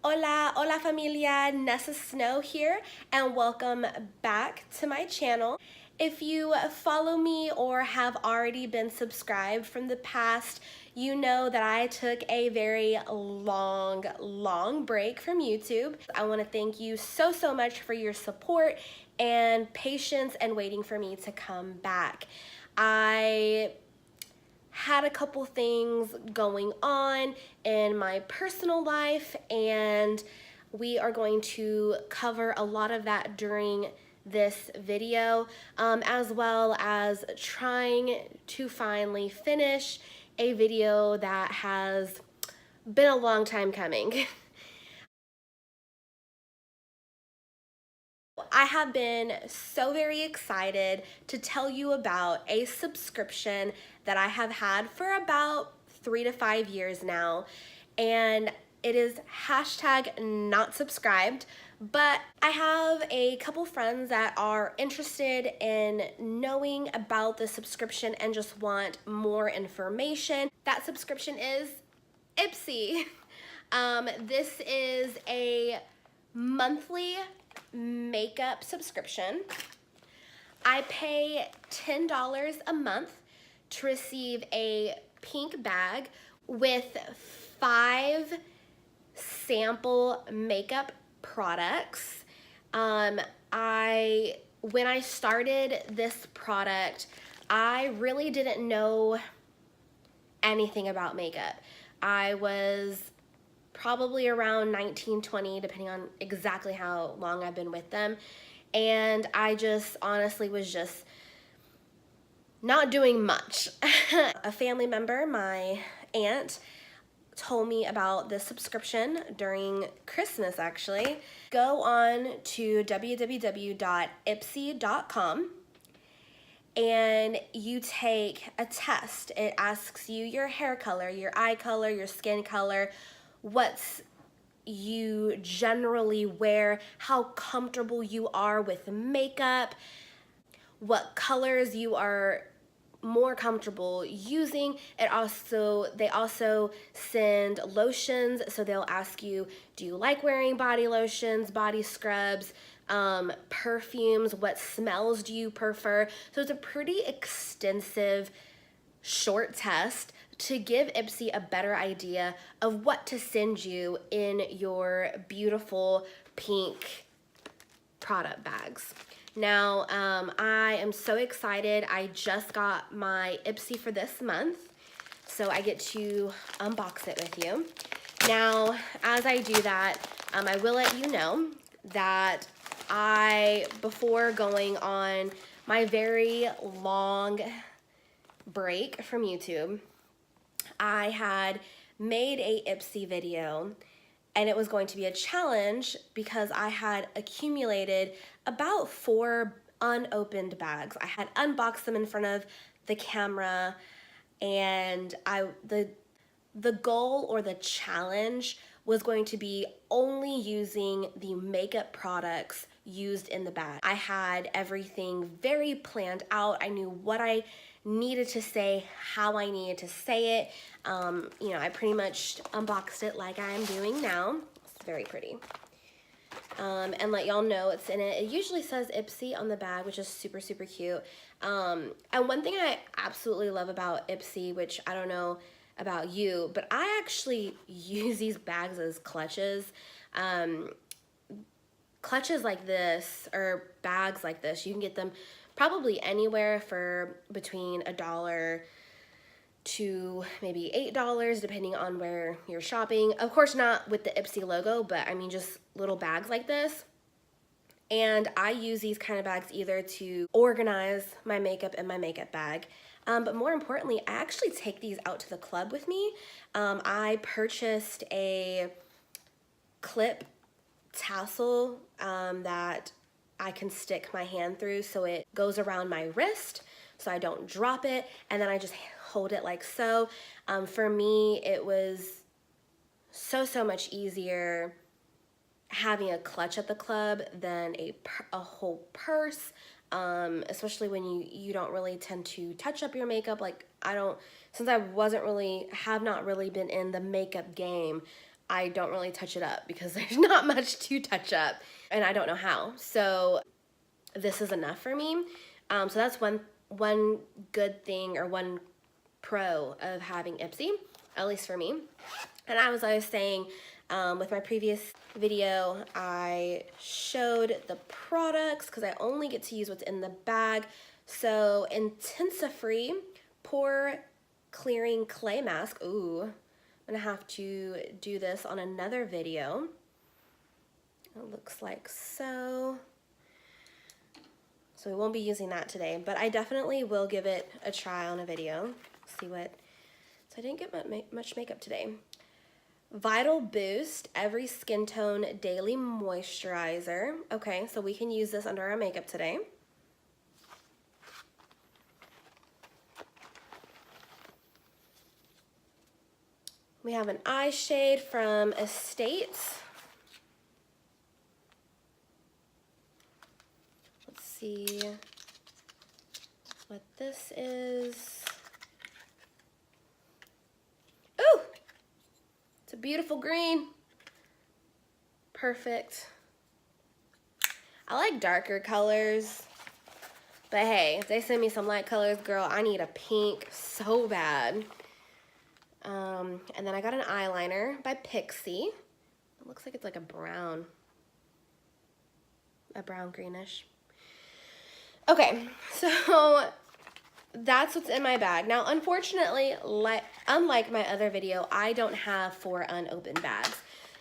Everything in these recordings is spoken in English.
Hola, hola familia, Nessa Snow here, and welcome back to my channel. If you follow me or have already been subscribed from the past, you know that I took a very long break from YouTube. I want to thank you so much for your support and patience and waiting for me to come back. I had a couple things going on in my personal life, and we are going to cover a lot of that during this video, as well as trying to finally finish a video that has been a long time coming. I have been so very excited to tell you about a subscription that I have had for about 3 to 5 years now, and it is hashtag not subscribed. But I have a couple friends that are interested in knowing about the subscription and just want more information. That subscription is Ipsy. This is a monthly makeup subscription. I pay $10 a month to receive a pink bag with 5 sample makeup products. When I started this product, I really didn't know anything about makeup. I was probably around 19, 20, depending on exactly how long I've been with them. And I just honestly was just not doing much. A family member, my aunt, told me about this subscription during Christmas actually. Go on to www.ipsy.com and you take a test. It asks you your hair color, your eye color, your skin color, what's you generally wear, how comfortable you are with makeup, what colors you are more comfortable using. They also send lotions, so they'll ask you, do you like wearing body lotions, body scrubs, perfumes, what smells do you prefer? So it's a pretty extensive short test to give Ipsy a better idea of what to send you in your beautiful pink product bags. Now, I am so excited. I just got my Ipsy for this month, so I get to unbox it with you. Now, as I do that, I will let you know that before going on my very long break from YouTube, I had made a Ipsy video, and it was going to be a challenge because I had accumulated about 4 unopened bags. I had unboxed them in front of the camera, and the goal or the challenge was going to be only using the makeup products used in the bag. I had everything very planned out. I knew what I needed to say, how I needed to say it. You know, I pretty much unboxed it like I am doing now. It's very pretty. And let y'all know it's in it. It usually says Ipsy on the bag, which is super cute. And one thing I absolutely love about Ipsy, which I don't know about you, but I actually use these bags as clutches. Clutches like this, or bags like this, you can get them probably anywhere for between $1 to maybe $8, depending on where you're shopping. Of course, not with the Ipsy logo, but I mean just little bags like this. And I use these kind of bags either to organize my makeup in my makeup bag, but more importantly, I actually take these out to the club with me. I purchased a clip tassel that I can stick my hand through so it goes around my wrist so I don't drop it, and then I just hold it like so. For me, it was so much easier having a clutch at the club than a whole purse, especially when you don't really tend to touch up your makeup. Like, since I have not really been in the makeup game, I don't really touch it up because there's not much to touch up and I don't know how. So this is enough for me. So that's one good thing or one pro of having Ipsy, at least for me. And as I was saying, with my previous video, I showed the products because I only get to use what's in the bag. So Intensifree Pore Clearing Clay Mask. Ooh, I'm gonna have to do this on another video. It looks like so. So we won't be using that today, but I definitely will give it a try on a video. See what, so I didn't get much makeup today. Vital Boost Every Skin Tone Daily Moisturizer. Okay, so we can use this under our makeup today. We have an eye shade from Estates. Let's see what this is. Ooh! It's a beautiful green. Perfect. I like darker colors, but hey, if they send me some light colors, girl, I need a pink so bad. And then I got an eyeliner by Pixie. It looks like it's like a brown greenish. Okay, so that's what's in my bag. Now, unfortunately, unlike my other video, I don't have 4 unopened bags.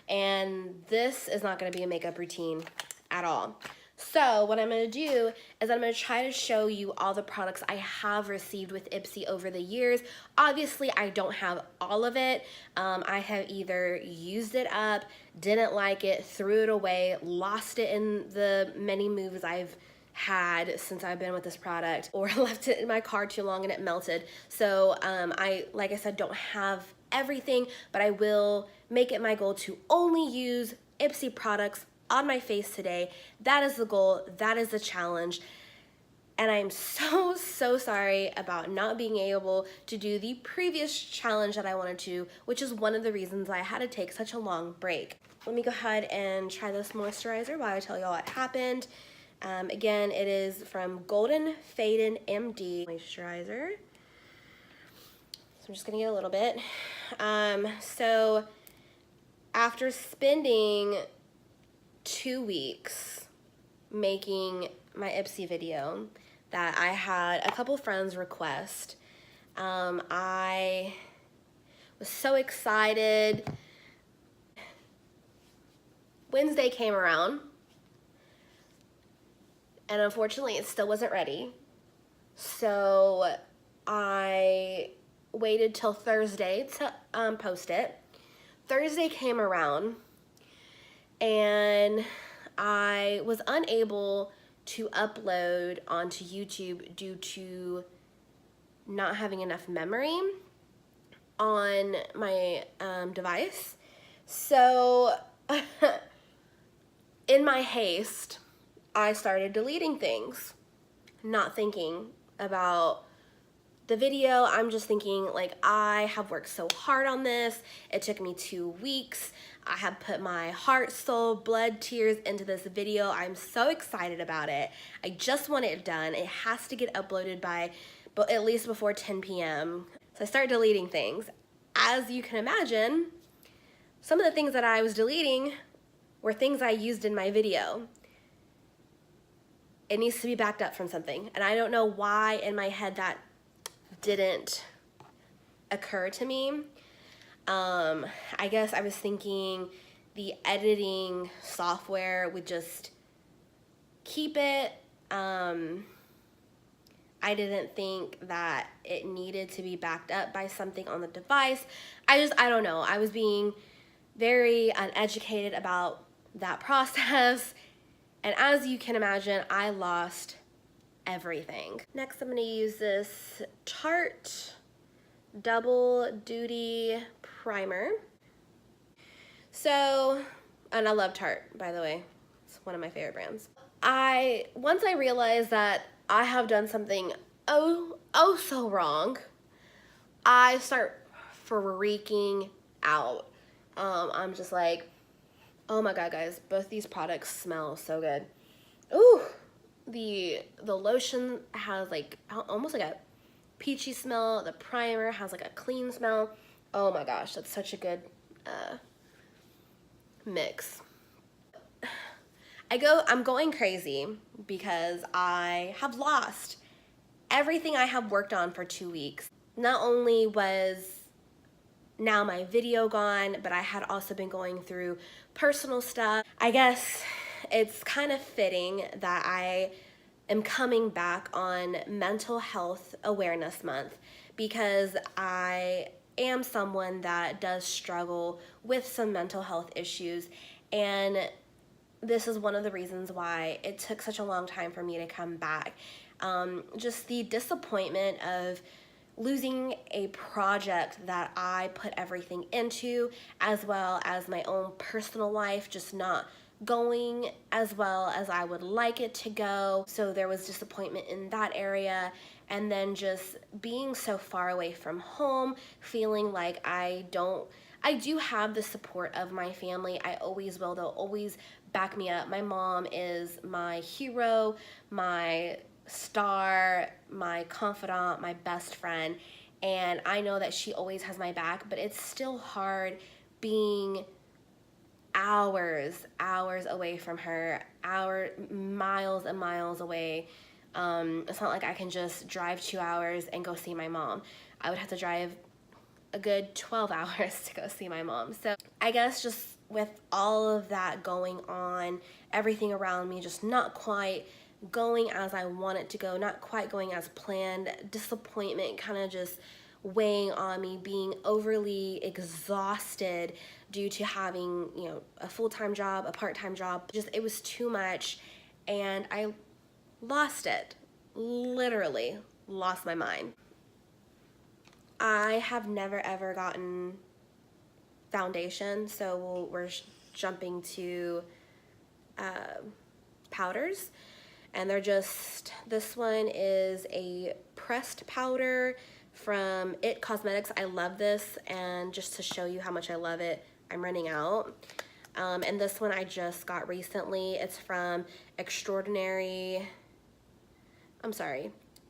And this is not gonna be a makeup routine at all. So what I'm gonna do is I'm gonna try to show you all the products I have received with Ipsy over the years. Obviously, I don't have all of it. I have either used it up, didn't like it, threw it away, lost it in the many moves I've had since I've been with this product, or left it in my car too long and it melted. So like I said, don't have everything, but I will make it my goal to only use Ipsy products on my face today. That is the goal, that is the challenge. And I'm so sorry about not being able to do the previous challenge that I wanted to, which is one of the reasons I had to take such a long break. Let me go ahead and try this moisturizer while I tell you all what happened. Again, it is from Golden Faded MD moisturizer. So I'm just gonna get a little bit. So after spending 2 weeks making my Ipsy video that I had a couple friends request, I was so excited. Wednesday came around, and unfortunately it still wasn't ready. So I waited till Thursday to post it. Thursday came around and I was unable to upload onto YouTube due to not having enough memory on my device. So in my haste, I started deleting things, not thinking about the video. I'm just thinking, like, I have worked so hard on this. It took me 2 weeks. I have put my heart, soul, blood, tears into this video. I'm so excited about it. I just want it done. It has to get uploaded by at least before 10 p.m. So I started deleting things. As you can imagine, some of the things that I was deleting were things I used in my video. It needs to be backed up from something. And I don't know why in my head that didn't occur to me. I guess I was thinking the editing software would just keep it. I didn't think that it needed to be backed up by something on the device. I don't know. I was being very uneducated about that process. And as you can imagine, I lost everything. Next, I'm gonna use this Tarte Double Duty Primer. So, and I love Tarte, by the way. It's one of my favorite brands. Once I realized that I have done something so wrong, I start freaking out. I'm just like, oh my God, guys, both these products smell so good. Ooh, the lotion has like almost like a peachy smell. The primer has like a clean smell. Oh my gosh, that's such a good mix. I'm going crazy because I have lost everything I have worked on for 2 weeks. Not only was now my video gone, but I had also been going through personal stuff. I guess it's kind of fitting that I am coming back on Mental Health Awareness Month because I am someone that does struggle with some mental health issues, and this is one of the reasons why it took such a long time for me to come back. Just the disappointment of losing a project that I put everything into, as well as my own personal life just not going as well as I would like it to go. So there was disappointment in that area. And then just being so far away from home, feeling like I do have the support of my family. I always will. They'll always back me up. My mom is my hero, my star, my confidant, my best friend, and I know that she always has my back, but it's still hard being hours away from her, miles and miles away. It's not like I can just drive 2 hours and go see my mom. I would have to drive a good 12 hours to go see my mom. So I guess just with all of that going on, everything around me just not quite going as I want it to go, not quite going as planned, disappointment kind of just weighing on me, being overly exhausted due to having, a full-time job, a part-time job. Just, it was too much, and I lost it. Literally lost my mind. I have never ever gotten foundation, so we're jumping to powders, and they're just, this one is a pressed powder from It Cosmetics. I love this, and just to show you how much I love it, I'm running out. And this one I just got recently. It's from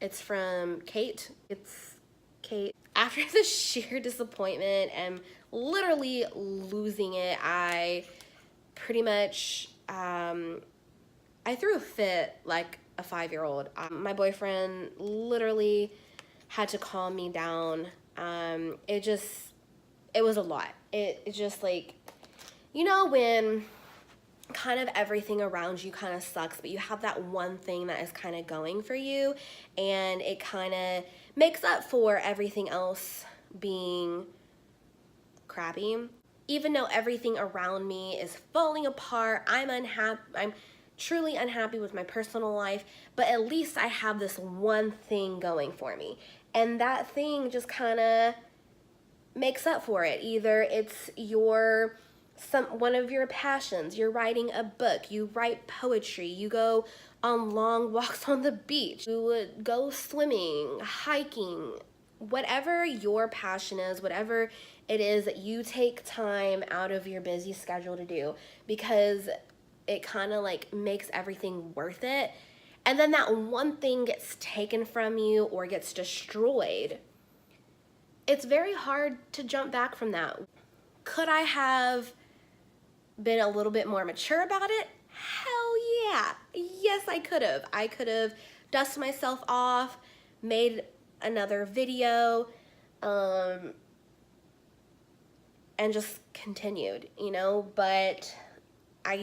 it's from Kate. It's Kate. After the sheer disappointment and literally losing it, I pretty much, I threw a fit like a 5-year-old. My boyfriend literally had to calm me down. It was a lot. It just like, when kind of everything around you kind of sucks, but you have that one thing that is kind of going for you, and it kind of makes up for everything else being crappy. Even though everything around me is falling apart, I'm truly unhappy with my personal life, but at least I have this one thing going for me. And that thing just kind of makes up for it. Either it's one of your passions, you're writing a book, you write poetry, you go on long walks on the beach, you would go swimming, hiking, whatever your passion is, whatever it is that you take time out of your busy schedule to do, because it kind of like makes everything worth it. And then that one thing gets taken from you or gets destroyed. It's very hard to jump back from that. Could I have been a little bit more mature about it? Hell yeah. Yes, I could have. I could have dusted myself off, made another video, and just continued, but I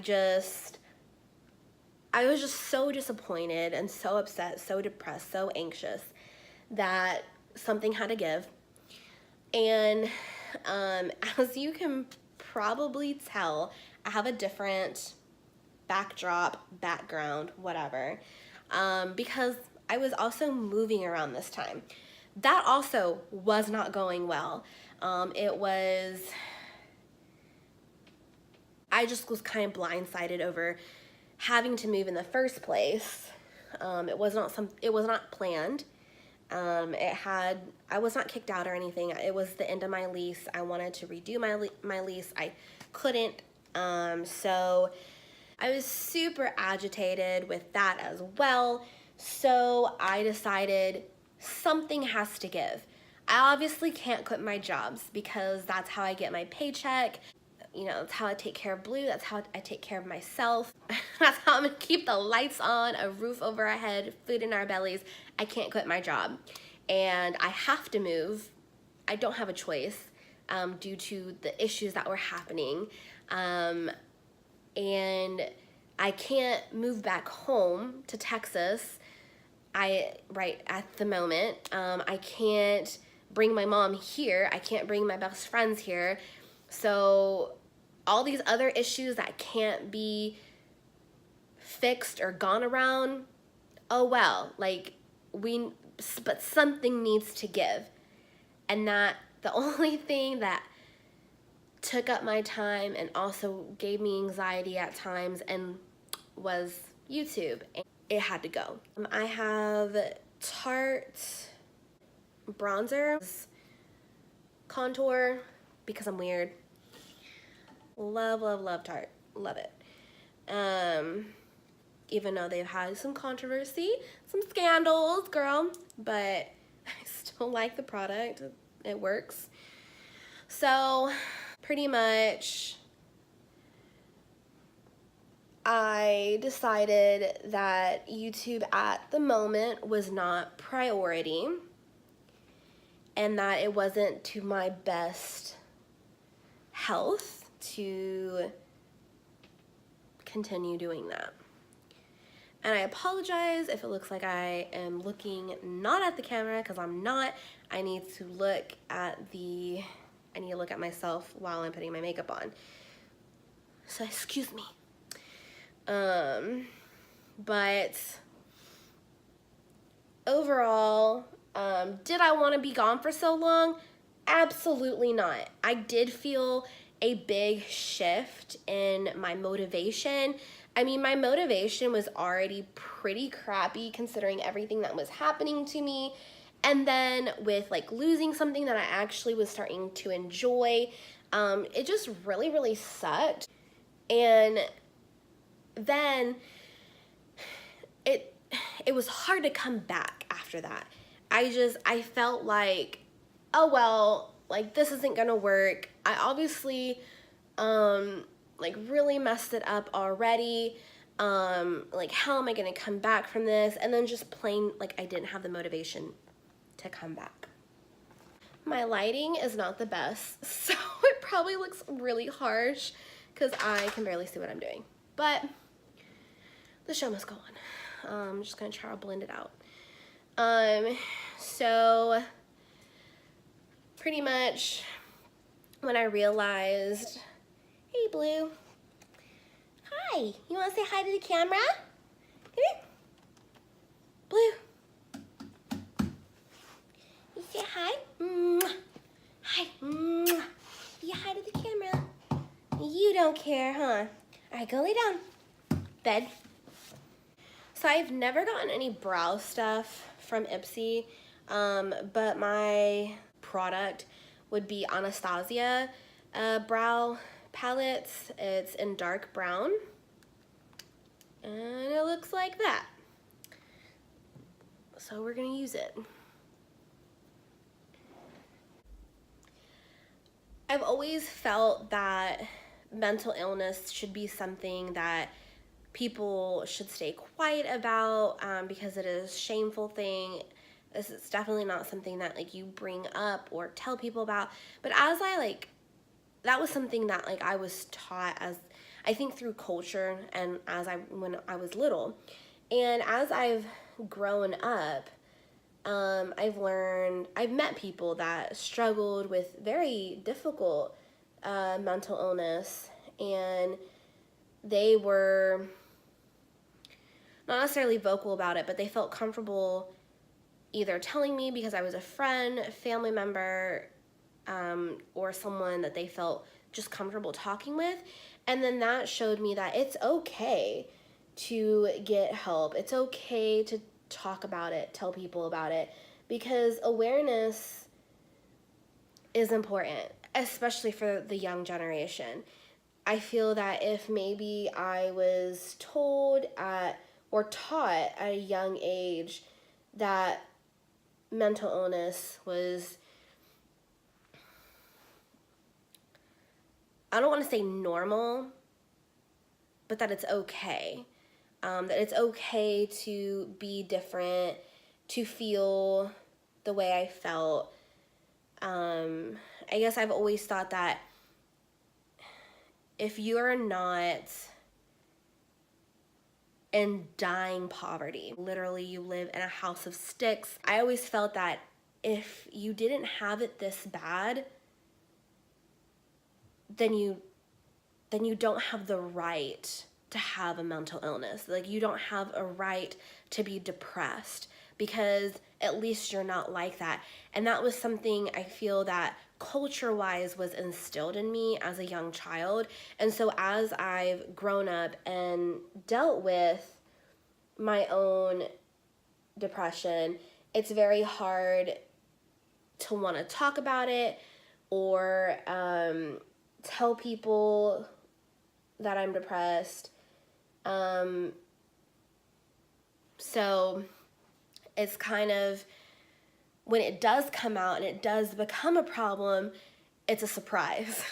was just so disappointed and so upset, so depressed, so anxious that something had to give. And as you can probably tell, I have a different background, whatever, because I was also moving around this time. That also was not going well. I just was kind of blindsided over having to move in the first place. It was not planned. I was not kicked out or anything. It was the end of my lease. I wanted to redo my lease. I couldn't. So I was super agitated with that as well. So I decided something has to give. I obviously can't quit my jobs because that's how I get my paycheck. You know, that's how I take care of Blue. That's how I take care of myself. That's how I'm gonna keep the lights on, a roof over our head, food in our bellies. I can't quit my job. And I have to move. I don't have a choice due to the issues that were happening. And I can't move back home to Texas right at the moment. I can't bring my mom here. I can't bring my best friends here. So all these other issues that can't be fixed or gone around, oh well, like but something needs to give. And that the only thing that took up my time and also gave me anxiety at times and was YouTube. It had to go. I have Tarte bronzer, contour, because I'm weird. Love, love, love Tarte. Love it. Even though they've had some controversy, some scandals, girl, but I still like the product. It works. So pretty much I decided that YouTube at the moment was not priority and that it wasn't to my best health to continue doing that. And I apologize if it looks like I am looking not at the camera, because I'm not. I need to look at myself while I'm putting my makeup on. So excuse me. But overall, did I want to be gone for so long? Absolutely not. I did feel a big shift in my motivation. I mean, my motivation was already pretty crappy considering everything that was happening to me. And then with like losing something that I actually was starting to enjoy, it just really, really sucked. And then it was hard to come back after that. I felt like, oh well, like this isn't gonna work. I obviously like really messed it up already. Like how am I gonna come back from this? And then just plain like I didn't have the motivation to come back. My lighting is not the best, so it probably looks really harsh because I can barely see what I'm doing. But the show must go on. I'm just gonna try to blend it out. So pretty much when I realized, hey Blue, hi, you wanna say hi to the camera? Come here. Blue, you say hi? Hi, say hi to the camera. You don't care, huh? All right, go lay down. Bed. So I've never gotten any brow stuff from Ipsy, but my product would be Anastasia brow palettes. It's in dark brown, and it looks like that. So we're gonna use it. I've always felt that mental illness should be something that people should stay quiet about because it is a shameful thing. This is definitely not something that like you bring up or tell people about. But as that was something that like I was taught as I think through culture and when I was little. And as I've grown up, I've met people that struggled with very difficult mental illness, and they were not necessarily vocal about it, but they felt comfortable either telling me because I was a friend, a family member, or someone that they felt just comfortable talking with. And then that showed me that it's okay to get help. It's okay to talk about it, tell people about it, because awareness is important, especially for the young generation. I feel that if maybe I was told at or taught at a young age that mental illness was, I don't want to say normal, but that it's okay. That it's okay to be different, to feel the way I felt. I guess I've always thought that if you're not in dying poverty, literally you live in a house of sticks, I always felt that if you didn't have it this bad, then you don't have the right to have a mental illness. Like, you don't have a right to be depressed, because at least you're not like that. And that was something I feel that culture-wise was instilled in me as a young child. And so as I've grown up and dealt with my own depression, it's very hard to want to talk about it or tell people that I'm depressed. So it's kind of, when it does come out and it does become a problem, it's a surprise.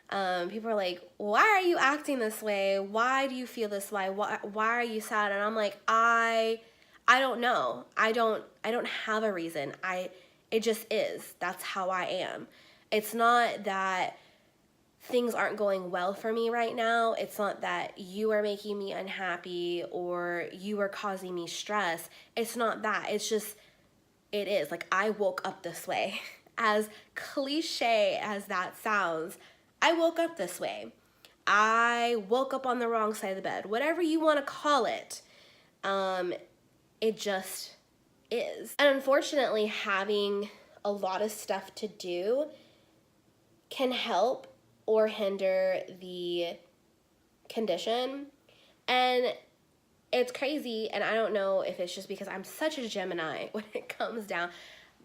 People are like, why are you acting this way? Why do you feel this way? Why are you sad? And I'm like, I don't know. I don't have a reason. It just is. That's how I am. It's not that things aren't going well for me right now. It's not that you are making me unhappy or you are causing me stress. It's not that. It's just, it is. Like, I woke up this way. As cliche as that sounds, I woke up this way. I woke up on the wrong side of the bed. Whatever you want to call it. It just is. And unfortunately, having a lot of stuff to do can help or hinder the condition. And it's crazy, and I don't know if it's just because I'm such a Gemini when it comes down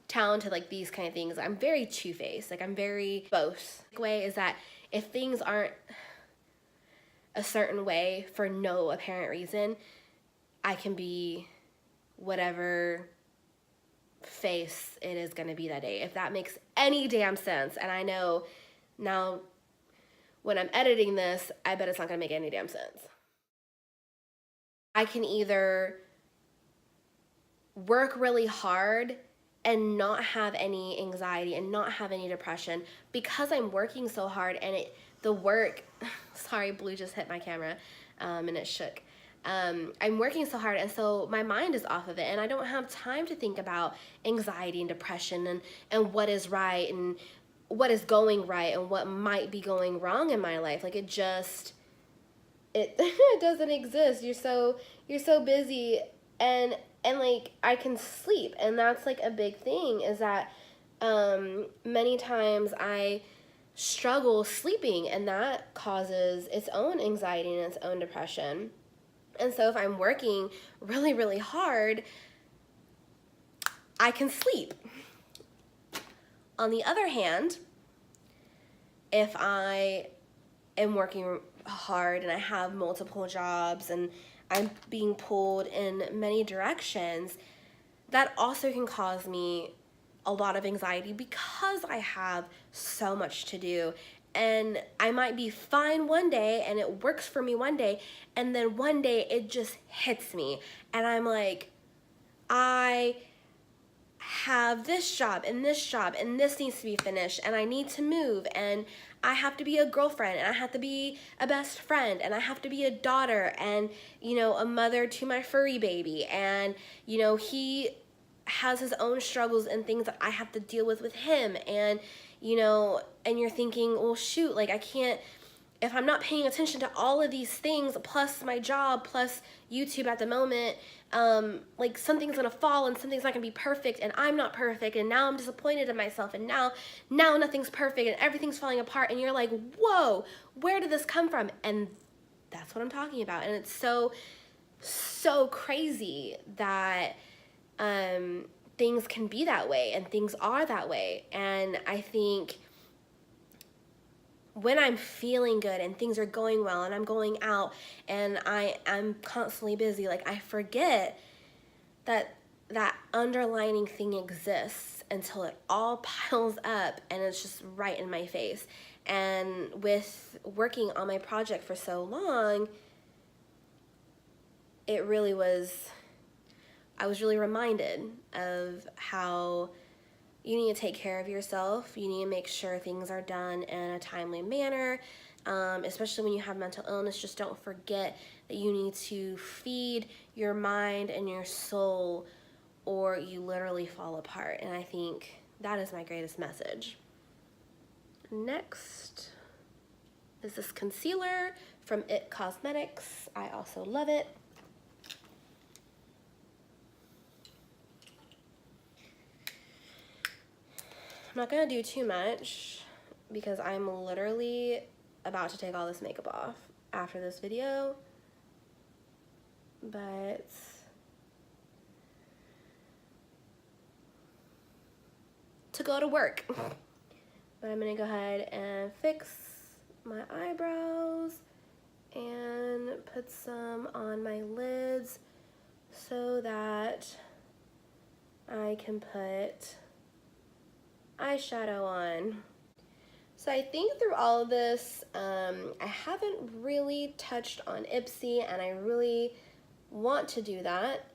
to like these kind of things. I'm very two-faced. Like, I'm very both. The way is that if things aren't a certain way for no apparent reason, I can be whatever face it is going to be that day, if that makes any damn sense. And I know now when I'm editing this, I bet it's not going to make any damn sense. I can either work really hard and not have any anxiety and not have any depression because I'm working so hard, and the work, sorry, blue just hit my camera and it shook. I'm working so hard, and so my mind is off of it, and I don't have time to think about anxiety and depression and what is right and what is going right and what might be going wrong in my life. Like, it doesn't exist. You're so busy, and like, I can sleep, and that's like a big thing, is that many times I struggle sleeping, and that causes its own anxiety and its own depression. And so if I'm working really, really hard, I can sleep. On the other hand, if I am working hard and I have multiple jobs and I'm being pulled in many directions, that also can cause me a lot of anxiety because I have so much to do. And I might be fine one day and it works for me one day, and then one day it just hits me and I'm like, I have this job and this job and this needs to be finished, and I need to move, and I have to be a girlfriend, and I have to be a best friend, and I have to be a daughter, and a mother to my furry baby, and he has his own struggles and things that I have to deal with him, and and you're thinking, well, shoot, like, I can't, if I'm not paying attention to all of these things, plus my job, plus YouTube at the moment, like, something's gonna fall and something's not gonna be perfect, and I'm not perfect, and now I'm disappointed in myself, and now nothing's perfect and everything's falling apart, and you're like, whoa, where did this come from? And that's what I'm talking about. And it's so crazy that things can be that way and things are that way. And I think when I'm feeling good and things are going well and I'm going out and I'm constantly busy, like I forget that that underlining thing exists until it all piles up and it's just right in my face. And with working on my project for so long, it really was, I was really reminded of how you need to take care of yourself. You need to make sure things are done in a timely manner, especially when you have mental illness. Just don't forget that you need to feed your mind and your soul, or you literally fall apart. And I think that is my greatest message. Next is this concealer from It Cosmetics. I also love it. I'm not gonna do too much because I'm literally about to take all this makeup off after this video, but to go to work. But I'm gonna go ahead and fix my eyebrows and put some on my lids so that I can put eyeshadow on. So I think through all of this, I haven't really touched on Ipsy, and I really want to do that.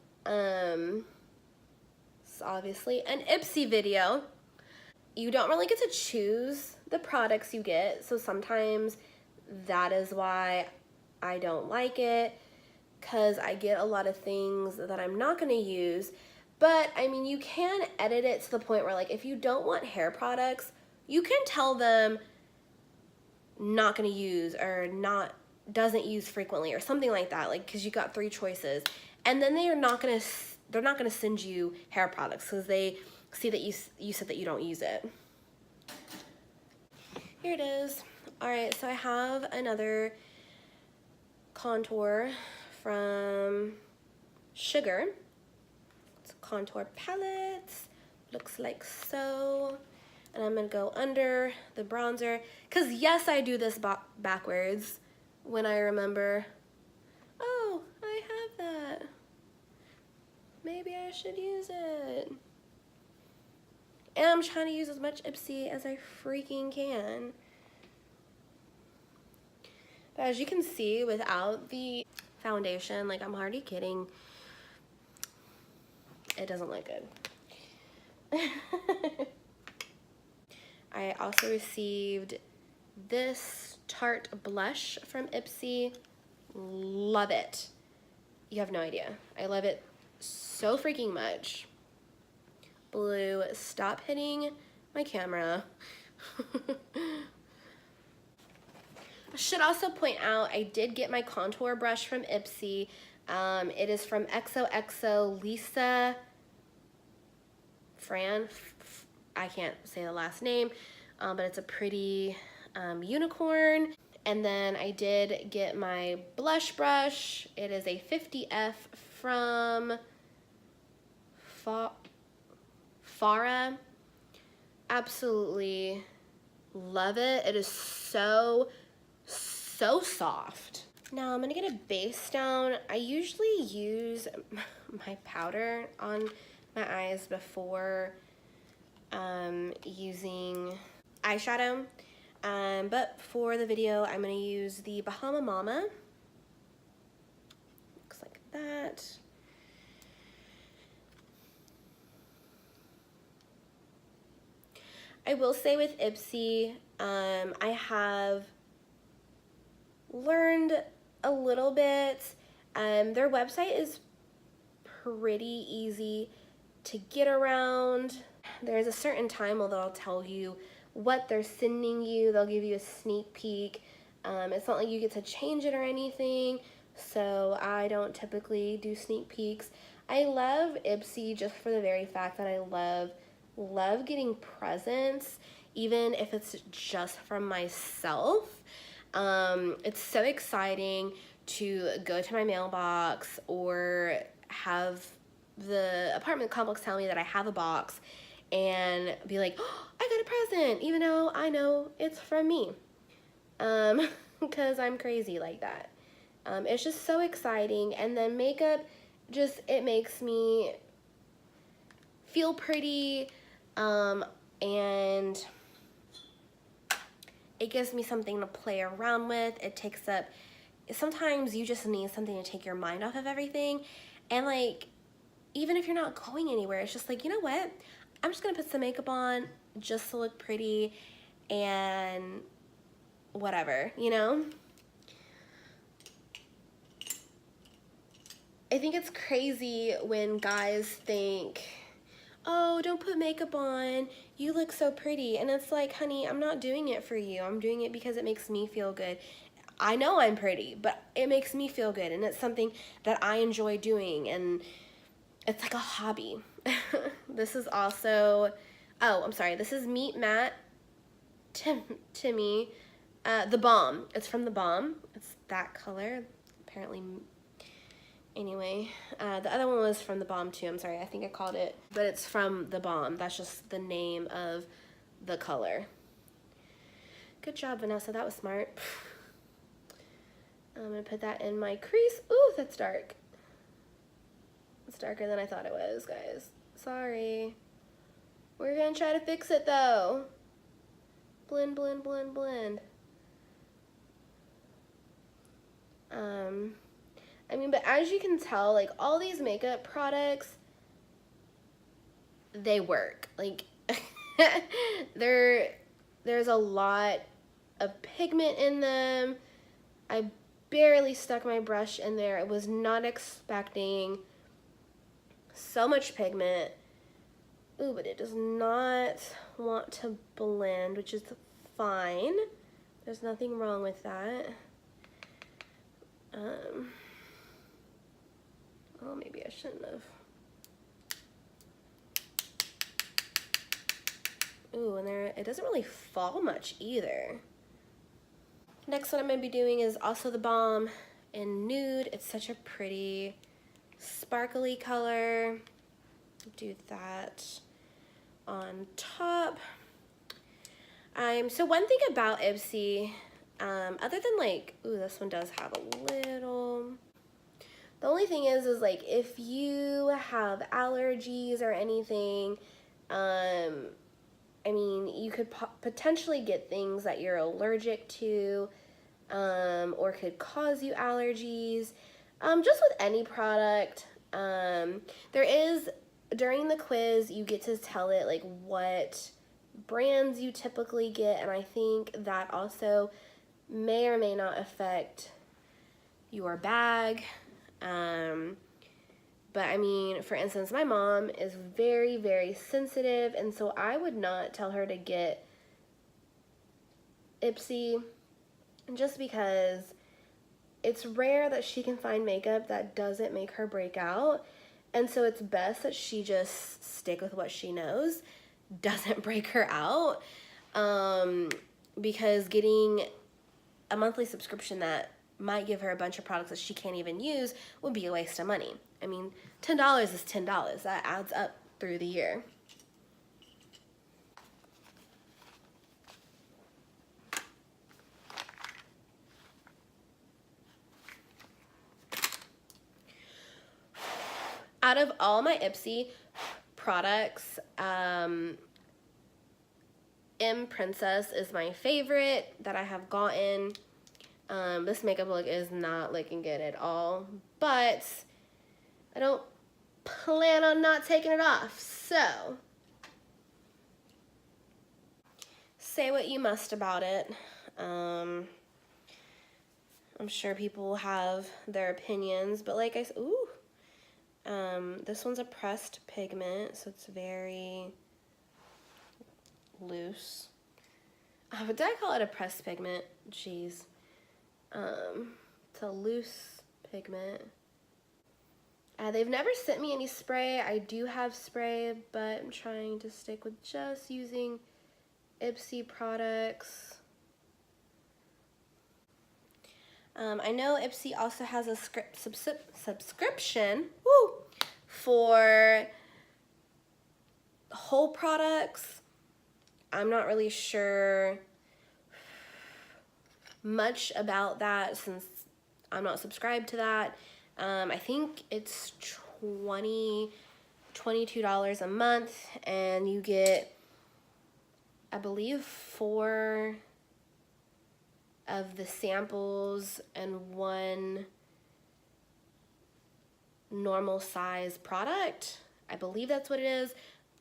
It's obviously an Ipsy video. You don't really get to choose the products you get, so sometimes that is why I don't like it, because I get a lot of things that I'm not going to use. But I mean, you can edit it to the point where, like, if you don't want hair products, you can tell them not going to use or doesn't use frequently or something like that, like, because you got 3 choices, and then they're not going to send you hair products because they see that you said that you don't use it. Here it is. All right, so I have another contour from Sugar. It's a contour palette. Looks like so. And I'm gonna go under the bronzer, because yes, I do this backwards when I remember, oh, I have that. Maybe I should use it. And I'm trying to use as much Ipsy as I freaking can. But as you can see, without the foundation, like, I'm hardly kidding, it doesn't look good. I also received this Tarte blush from Ipsy. Love it. You have no idea. I love it so freaking much. Blue, stop hitting my camera. I should also point out, I did get my contour brush from Ipsy. It is from XOXO Lisa Fran. I can't say the last name, but it's a pretty unicorn. And then I did get my blush brush. It is a 50F from Farah. Absolutely love it. It is so soft. Now I'm gonna get a base down. I usually use my powder on my eyes before using eyeshadow, but for the video I'm gonna use the Bahama Mama. Looks like that. I will say with Ipsy, I have learned a little bit. Their website is pretty easy to get around. There's a certain time where they'll tell you what they're sending you. They'll give you a sneak peek. It's not like you get to change it or anything, so I don't typically do sneak peeks. I love Ipsy just for the very fact that I love getting presents, even if it's just from myself. It's so exciting to go to my mailbox or have the apartment complex tell me that I have a box and be like, oh, I got a present, even though I know it's from me. Because I'm crazy like that. It's just so exciting. And then makeup, just, it makes me feel pretty, and it gives me something to play around with. It takes up, sometimes you just need something to take your mind off of everything. And like, even if you're not going anywhere, it's just like, you know what? I'm just gonna put some makeup on just to look pretty and whatever, you know? I think it's crazy when guys think, oh, don't put makeup on, you look so pretty. And it's like, honey, I'm not doing it for you. I'm doing it because it makes me feel good. I know I'm pretty, but it makes me feel good, and it's something that I enjoy doing, and it's like a hobby. This is also, oh, I'm sorry, this is Meet Matte Timmy, The Balm. It's from The Balm. It's that color, apparently. Anyway, the other one was from The Balm too. I'm sorry, I think I called it, but it's from The Balm. That's just the name of the color. Good job, Vanessa, that was smart. I'm gonna put that in my crease. Ooh, that's dark. It's darker than I thought it was, guys. Sorry. We're gonna try to fix it though. Blend, blend, blend, blend. I mean, but as you can tell, like, all these makeup products, they work. Like, there's a lot of pigment in them. I barely stuck my brush in there. I was not expecting so much pigment. Ooh, but it does not want to blend, which is fine. There's nothing wrong with that. Oh, maybe I shouldn't have. Ooh, and there, it doesn't really fall much either. Next one I'm gonna be doing is also The Balm in Nude. It's such a pretty, sparkly color. Do that on top. So one thing about Ipsy, other than like, ooh, this one does have a little, the only thing is like, if you have allergies or anything, I mean, you could potentially get things that you're allergic to, or could cause you allergies, just with any product. There is, during the quiz, you get to tell it like what brands you typically get, and I think that also may or may not affect your bag. But I mean, for instance, my mom is very, very sensitive, and so I would not tell her to get Ipsy, just because it's rare that she can find makeup that doesn't make her break out. And so it's best that she just stick with what she knows doesn't break her out, because getting a monthly subscription that might give her a bunch of products that she can't even use would be a waste of money. I mean, $10 is $10. That adds up through the year. Out of all my Ipsy products, M Princess is my favorite that I have gotten. This makeup look is not looking good at all, but I don't plan on not taking it off, so say what you must about it. I'm sure people will have their opinions, but like I said, ooh, this one's a pressed pigment, so it's very loose. Oh, but did I call it a pressed pigment? Jeez. It's a loose pigment. They've never sent me any spray. I do have spray, but I'm trying to stick with just using Ipsy products. I know Ipsy also has a subscription For whole products, I'm not really sure much about that since I'm not subscribed to that. I think it's $22 a month, and you get, I believe, 4 of the samples and 1 normal size product. I believe that's what it is.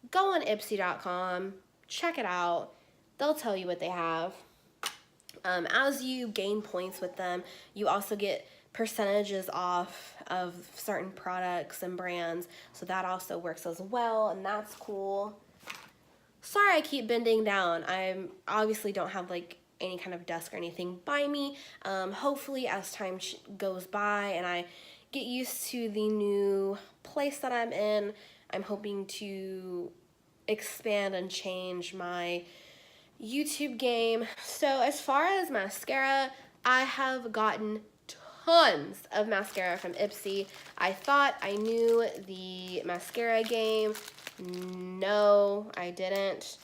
Go on Ipsy.com, check it out. They'll tell you what they have. As you gain points with them, you also get percentages off of certain products and brands, so that also works as well, and that's cool. Sorry I keep bending down. I obviously don't have like any kind of desk or anything by me. Hopefully as time goes by and I get used to the new place that I'm in, I'm hoping to expand and change my YouTube game. So as far as mascara, I have gotten tons of mascara from Ipsy. I thought I knew the mascara game. No, I didn't.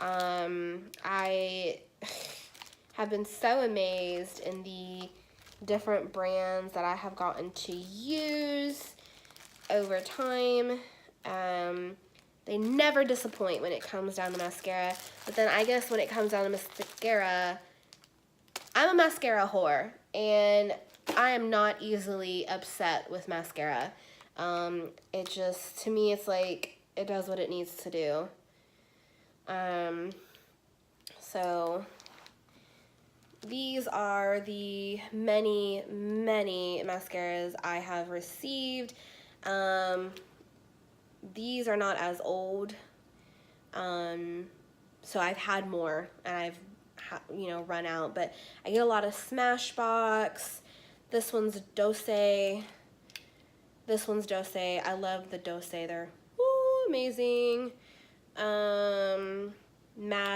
I have been so amazed in the different brands that I have gotten to use over time. They never disappoint when it comes down to mascara, but then I guess when it comes down to mascara, I'm a mascara whore, and I am not easily upset with mascara. It just, to me, it's like, it does what it needs to do. So these are the many, many mascaras I have received. These are not as old, so I've had more, and I've run out, but I get a lot of Smashbox. This one's Dose. This one's Dose. I love the Dose. They're amazing. Mad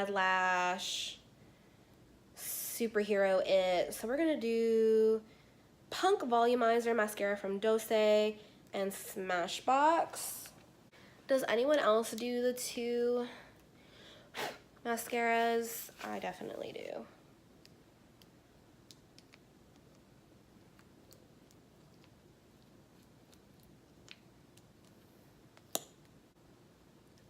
Lash, Superhero It. So we're gonna do Punk Volumizer Mascara from Dose and Smashbox. Does anyone else do the 2 mascaras? I definitely do.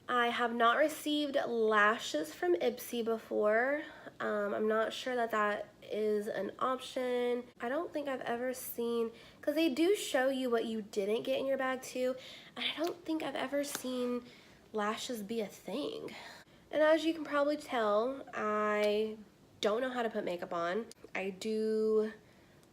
I have not received lashes from Ipsy before. I'm not sure that that is an option. I don't think I've ever seen, because they do show you what you didn't get in your bag too, and I don't think I've ever seen lashes be a thing. And as you can probably tell, I don't know how to put makeup on. I do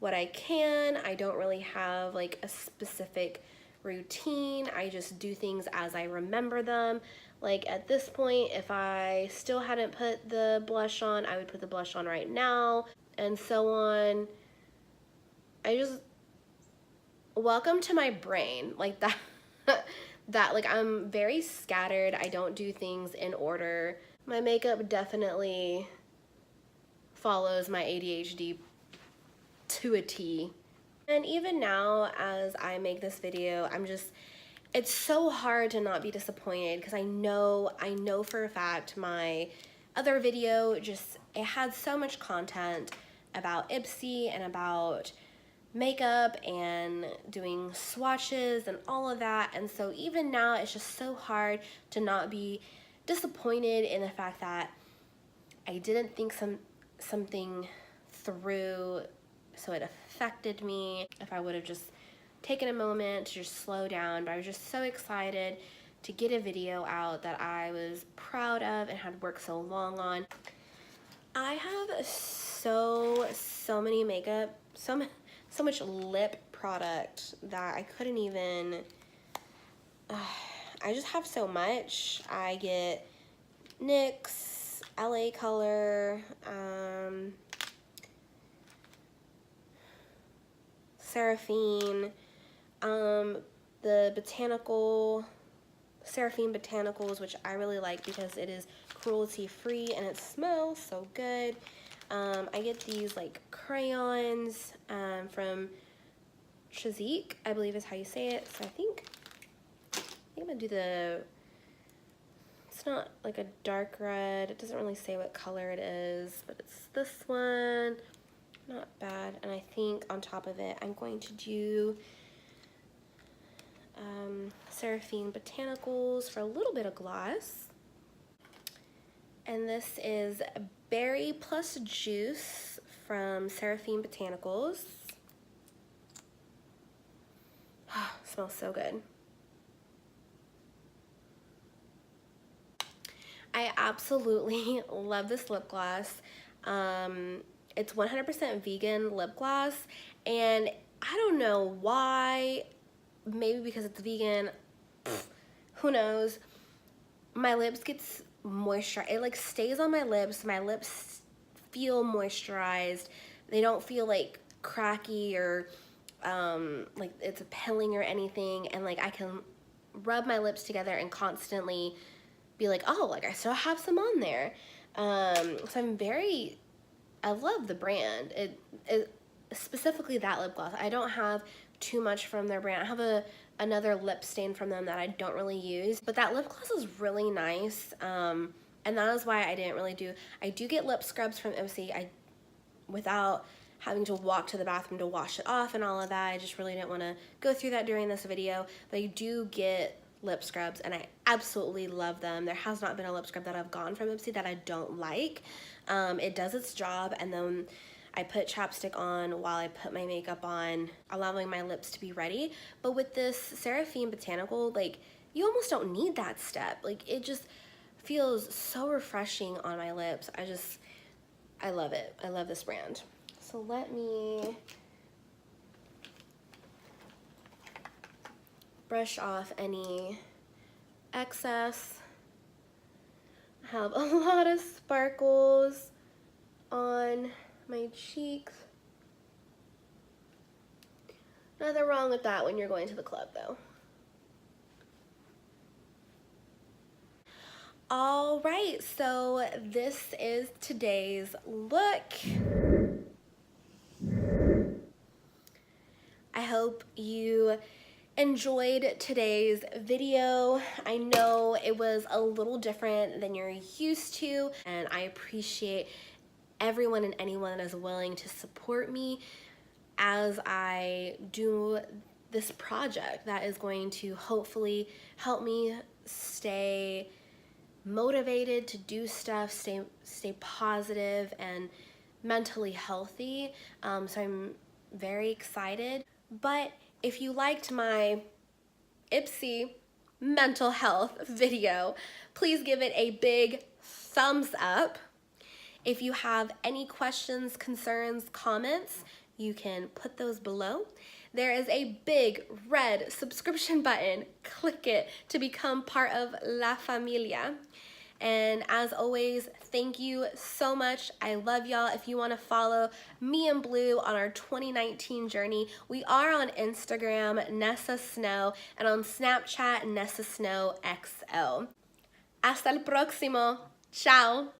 what I can. I don't really have like a specific routine. I just do things as I remember them. Like at this point, if I still hadn't put the blush on, I would put the blush on right now, and so on. I just, welcome to my brain, like that. That, like, I'm very scattered. I don't do things in order. My makeup definitely follows my ADHD to a T. And even now, as I make this video, it's so hard to not be disappointed, because I know for a fact my other video it had so much content about Ipsy and about makeup and doing swatches and all of that, and so even now it's just so hard to not be disappointed in the fact that I didn't think something through, so it affected me. If I would have just taken a moment to just slow down, but I was just so excited to get a video out that I was proud of and had worked so long on. I have so many makeup, so much lip product that I couldn't even, I just have so much. I get NYX, LA Color, Seraphine, the Seraphine Botanicals, which I really like because it is cruelty free and it smells so good. I get these like crayons from Chazik, I believe is how you say it. So I think think I'm gonna do the, it's not like a dark red. It doesn't really say what color it is, but it's this one. Not bad. And I think on top of it, I'm going to do Seraphine Botanicals for a little bit of gloss. And this is Berry Plus Juice from Seraphine Botanicals. Smells so good. I absolutely love this lip gloss. It's 100% vegan lip gloss, and I don't know why, maybe because it's vegan, who knows, my lips gets moisturized. It like stays on my lips feel moisturized. They don't feel like cracky or like it's pilling or anything, and like I can rub my lips together and constantly be like, oh, like I still have some on there. So I love the brand. It specifically that lip gloss. I don't have too much from their brand. I have another lip stain from them that I don't really use, but that lip gloss is really nice. And that is why I didn't really do, I do get lip scrubs from Ipsy. Without having to walk to the bathroom to wash it off and all of that. I just really didn't want to go through that during this video, but I do get lip scrubs and I absolutely love them. There has not been a lip scrub that I've gotten from Ipsy that I don't like. It does its job, and then I put chapstick on while I put my makeup on, allowing my lips to be ready. But with this Seraphine Botanical, like, you almost don't need that step. Like, it just feels so refreshing on my lips. I love it. I love this brand. So let me brush off any excess. I have a lot of sparkles on my cheeks. Nothing wrong with that when you're going to the club though. All right, so this is today's look. I hope you enjoyed today's video. I know it was a little different than you're used to, and I appreciate everyone and anyone that is willing to support me as I do this project that is going to hopefully help me stay motivated to do stuff, stay positive and mentally healthy. So I'm very excited. But if you liked my Ipsy mental health video, please give it a big thumbs up. If you have any questions, concerns, comments, you can put those below. There is a big red subscription button. Click it to become part of La Familia. And as always, thank you so much. I love y'all. If you want to follow me and Blue on our 2019 journey, we are on Instagram, Nessa Snow, and on Snapchat, Nessa Snow XL. Hasta el próximo. Ciao.